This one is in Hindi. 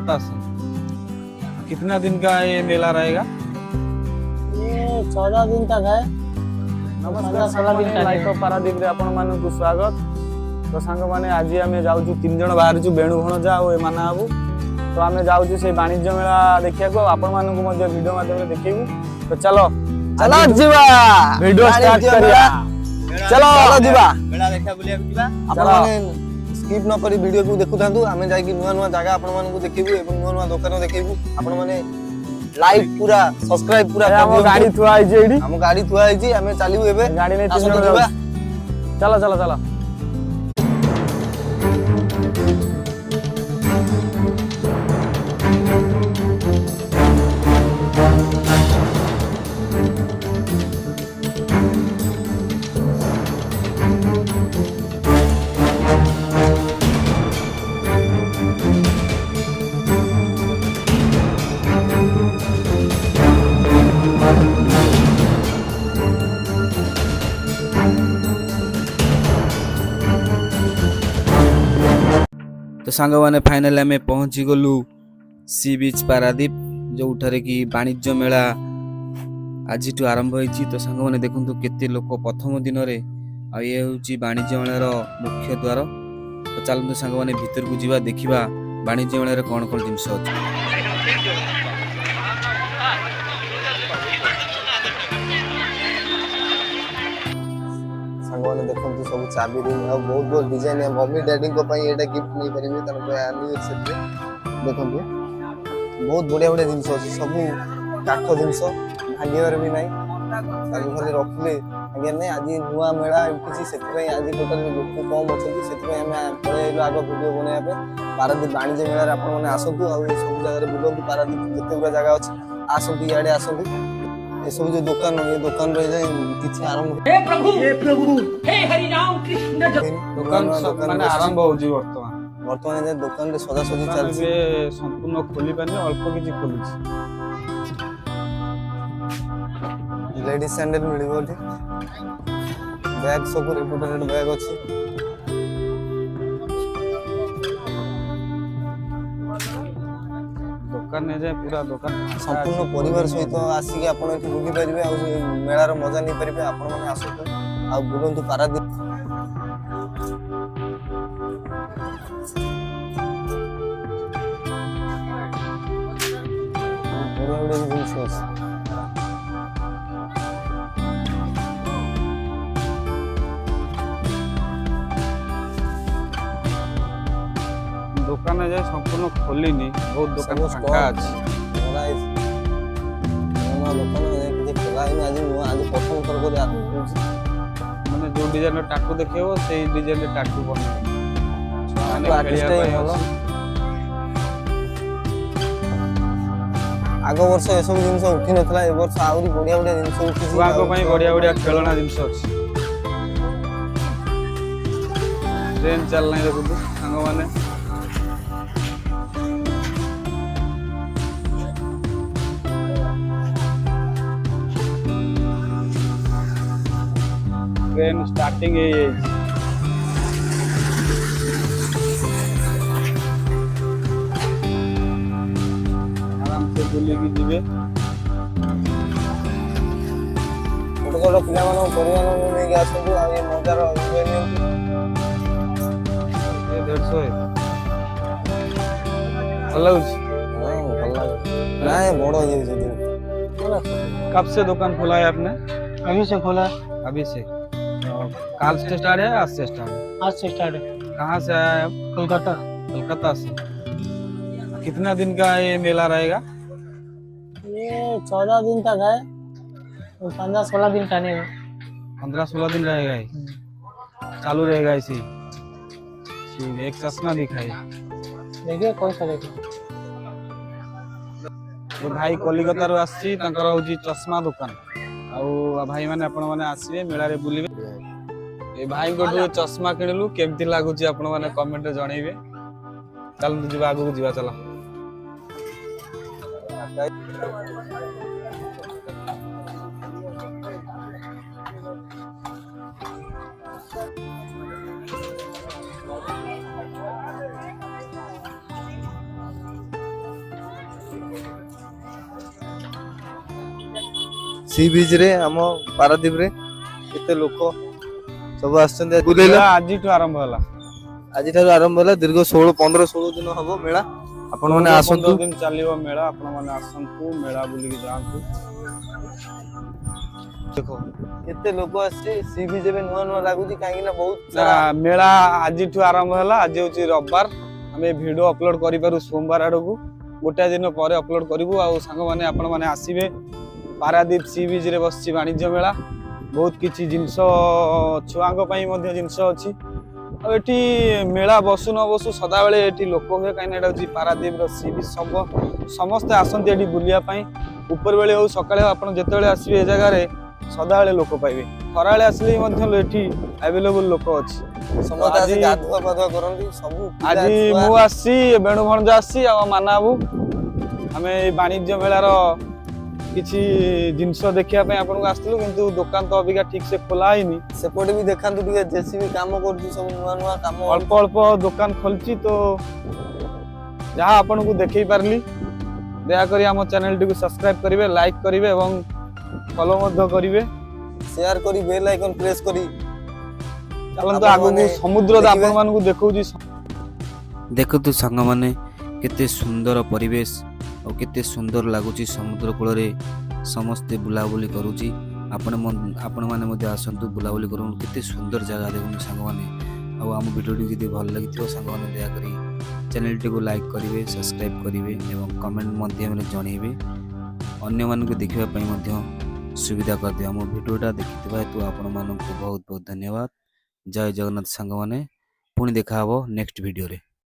कोलकाता से। कितना दिन का ये मेला रहेगा? ये 14 दिन तक है। नमस्कार साथी, लाइफ ऑफ पारादीप रे आपण मानकु स्वागत। तो सांग माने आज आमे जाउछु 3 जण बाहर छु बेणु भणजा ओ एमाना आबू। तो आमे जाउछु से वाणिज्य मेला देखिया को आपण मानकु मध्ये वीडियो माध्यम रे देखैबू। तो चलो चलो जीवा वीडियो स्टार्ट करिया। चलो जीवा मेला देखा बुलिया जीवा। आपण माने स्किप न करी वीडियो को देखु थांतु। आमे जाई कि नुवा नुवा जगह आपण मानकु देखैबू एवं नुवा नुवा दुकान देखैबू। आपण माने लाइक पूरा सब्सक्राइब पूरा हम गाड़ी थुआ आइ जे एडी। हम गाड़ी थुआ आइ जी। आमे चालिबू एबे गाड़ी ने 3 जण जाऊ। चलो चलो चलो तो सांग माने फाइनल आमे पहुंची गलु सी बीच पारादीप जो उठारे की वाणिज्य मेला आज आरंभ होईची। तो सांग माने देखंतु केते लोक प्रथम दिन रे आ ये होची वाणिज्य मेलार मुख्य द्वार। तो चलंतु सांग माने भीतर को जीवा देखिबा वाणिज्य मेला रे कोन कोन जिंस अछि। सांगवाने देखंतु सब चाबी रिंग आ बहुत बहुत डिजाइन है। मम्मी डैडी को पई एटा गिफ्ट नहीं परिबे तन पे एनिवर्सरी देखंतु बहुत बढ़िया बढ़िया जिंस अछि। सब काठ जिंस भागियर भी नाही ताकि खाली रखले आगे नहीं। आज नुआ मेला किछि सेति पई आज टोटल लोक कम अछि। सेति पई हम पळेइलो आगो वीडियो बनाया पे। पारादीप वाणिज्य मेला रे आपण माने आसंतु आ ए सब जगह रे बुलंतु। पारादीप जते बड़ा जगह अछि आसंतु याडे आसंतु। ये सब जो दुकान ये दुकान रह जाए किछि आरंभ। हे प्रभु हे हरि राम कृष्ण दुकान माने आरंभ होजी। वर्तमान जे दुकान रे सजा सजी चलछि। बे संपूर्ण खोली पानी अल्प किछि खोलिछि। लेडीज सैंडल मिलिबो एठी। बैग सब रेपुटेड बैग अछि। दुकान ने जाय पूरा दुकान संपूर्ण परिवार सहित आसी आपण एठी बुली परिबे आ मेला रो मजा नै परिबे। आपण माने आसतु आ बुलंतु पारादीप। बड़े बड़े जिंस अछि। दुकान जाय संपूर्ण खोलिनी बहुत दुकान फांका अछि। मोराइज नवा दुकान जे कि खोलाई आज नुआ आज प्रथम कर करे माने जो डिजाइन टाटू देखियो सेही डिजाइन रे टाटू बने माने आर्टिस्ट खेलिया है पई आगो वर्ष ए सब जिंस उठी नथला। ए वर्ष आउरी बढ़िया बढ़िया जिंस उठी। छुआको पई बढ़िया बढ़िया खेलना जिंस अछि। ट्रेन चल नै देखु संग माने ट्रेन स्टार्टिंग है। आराम से बुली की जीवे छोट छोट पिला मानो परिवार को नै आसंतु आ ये मजार एन्जॉय नै। 150 है हेलो हां भल लागे नाही बड़ हो जाय छै। कब से दुकान खोला है आपने? अभी से खोला। अभी से। काल से स्टार्ट है आज से स्टार्ट है? आज से स्टार्ट है। कहाँ से आया है? कोलकाता। कोलकाता से। कितना दिन का ये मेला रहेगा? ये 14 दिन तक है। 15-16 दिन का नहीं है। 15-16 दिन रहेगा ये चालू रहेगा इसी। एक चश्मा दिखाई देखिए कौन सा देखिए। तो भाई कलिकता रो आसी तांकर होजी चश्मा दुकान आउ भाई माने आपण माने आसीबे मेला रे बुलिबे। ए भाई गोटो चश्मा किनलु केमती लागुची आपण माने कमेंट रे जणैबे। चल जीवा आगु जीवा चला। सी बीच रे हम पारादीप रे केते लोक सब आछन बुलेला ଆଜିଠୁ ଆରମ୍ଭ ହେଲା। आज ठाରୁ आरंभ होला दीर्घ 15-16 दिन हबो मेला आपण माने आसंतु 15 ଦିନ ଚାଲିବ ମେଳା। ଆପଣ ମାନେ ଆସନ୍ତୁ ମେଳା ବୁଲିକି ଯାଆନ୍ତୁ। देखो केते लोक आछे सी बीच रे नुवा नुवा लागुची काहे ना बहुत ନା, ମେଳା ଆଜିଠୁ ଆରମ୍ଭ ହେଲା। ଆଜି ହଉଛି ରବିବାର। ଆମେ ଭିଡିଓ ଅପଲୋଡ କରିପାରୁ ସୋମବାର ଆଡକୁ, ଗୋଟାଏ ଦିନ ପରେ ଅପଲୋଡ କରିବୁ। ଆଉ ସାଙ୍ଗମାନେ ଆପଣ ମାନେ ଆସିବେ। ପାରାଦୀପ ସି ବିଚ୍ ରେ ବସିଛି ବାଣିଜ୍ୟ ମେଳା। ବହୁତ କିଛି ଜିନିଷ ଛୁଆଙ୍କ ପାଇଁ ମଧ୍ୟ ଜିନିଷ ଅଛି। ଆଉ ଏଠି ମେଳା ବସୁ ନ ବସୁ ସଦାବେଳେ ଏଠି ଲୋକ ହୁଏ, କାହିଁକିନା ଏଇଟା ହଉଛି ପାରାଦୀପର ସି ବିଚ୍। ସମସ୍ତେ ଆସନ୍ତି ଏଠି ବୁଲିବା ପାଇଁ। ଉପରବେଳି ହଉ ସକାଳେ ହଉ ଆପଣ ଯେତେବେଳେ ଆସିବେ ଏ ଜାଗାରେ ସଦାବେଳେ ଲୋକ ପାଇବେ। ଖରାବେଳେ ଆସିଲେ ମଧ୍ୟ ଏଠି ଆଭେଲେବୁଲ ଲୋକ ଅଛି। ସମସ୍ତେ ଆସି ଗାଧୁଆ ପାଧୁଆ କରନ୍ତି ସବୁ ଆଜି ମୁଁ ଆସିଛି, ବେଣୁ ଭଣଜା ଆସିଛି, ଆଉ ମାନା ବାବୁ। ଆମେ ଏଇ ବାଣିଜ୍ୟ ମେଳାର କିଛି ଜିନିଷ ଦେଖିବା ପାଇଁ ଆପଣଙ୍କୁ ଆସିଥିଲୁ, କିନ୍ତୁ ଦୋକାନ ତ ଅବିକା ଠିକ ସେ ଖୋଲା ହେଇନି। ସେପଟେ ବି ଦେଖାନ୍ତୁ ଟିକେ ଜେସିବି କାମ କରୁଛି ସବୁ ନୂଆ ନୂଆ କାମ ଅଳ୍ପ ଅଳ୍ପ ଦୋକାନ ଖୋଲିଛି, ତ ଯାହା ଆପଣଙ୍କୁ ଦେଖେଇ ପାରିଲି। ଦୟାକରି ଆମ ଚ୍ୟାନେଲଟିକୁ ସବସ୍କ୍ରାଇବ କରିବେ, ଲାଇକ୍ କରିବେ ଏବଂ ଫଲୋ ମଧ୍ୟ କରିବେ। शेयर करी बेल आइकन प्रेस करी ଚାଲନ୍ତୁ ଆଗକୁ ସମୁଦ୍ର ଆପଣ ମାନଙ୍କୁ ଦେଖଉଛି। ଦେଖନ୍ତୁ ସାଙ୍ଗମାନେ କେତେ ସୁନ୍ଦର ପରିବେଶ ଆଉ କେତେ ସୁନ୍ଦର ଲାଗୁଛି ସମୁଦ୍ର କୂଳରେ ସମସ୍ତେ ବୁଲାବୁଲି କରୁଛି। ଆପଣମାନେ ମଧ୍ୟ ଆସନ୍ତୁ ବୁଲାବୁଲି କରନ୍ତୁ। କେତେ ସୁନ୍ଦର ଜାଗା ଦେଖନ୍ତୁ ସାଙ୍ଗମାନେ। ଆଉ ଆମ ଭିଡ଼ିଓଟି ଯଦି ଭଲ ଲାଗିଥିବ ସାଙ୍ଗମାନେ ଦୟାକରି ଚ୍ୟାନେଲଟିକୁ ଲାଇକ୍ କରିବେ, ସବସ୍କ୍ରାଇବ୍ କରିବେ ଏବଂ କମେଣ୍ଟ ମାଧ୍ୟମରେ ଜଣାଇବେ। ଅନ୍ୟମାନଙ୍କୁ ଦେଖିବା ପାଇଁ ମଧ୍ୟ ସୁବିଧା କରିଦିଅ। ଆମ ଭିଡ଼ିଓଟା ଦେଖିଥିବା ହେତୁ ଆପଣମାନଙ୍କୁ ବହୁତ ବହୁତ ଧନ୍ୟବାଦ। ଜୟ ଜଗନ୍ନାଥ ସାଙ୍ଗମାନେ। ପୁଣି ଦେଖା ହେବ ନେକ୍ସଟ ଭିଡ଼ିଓରେ।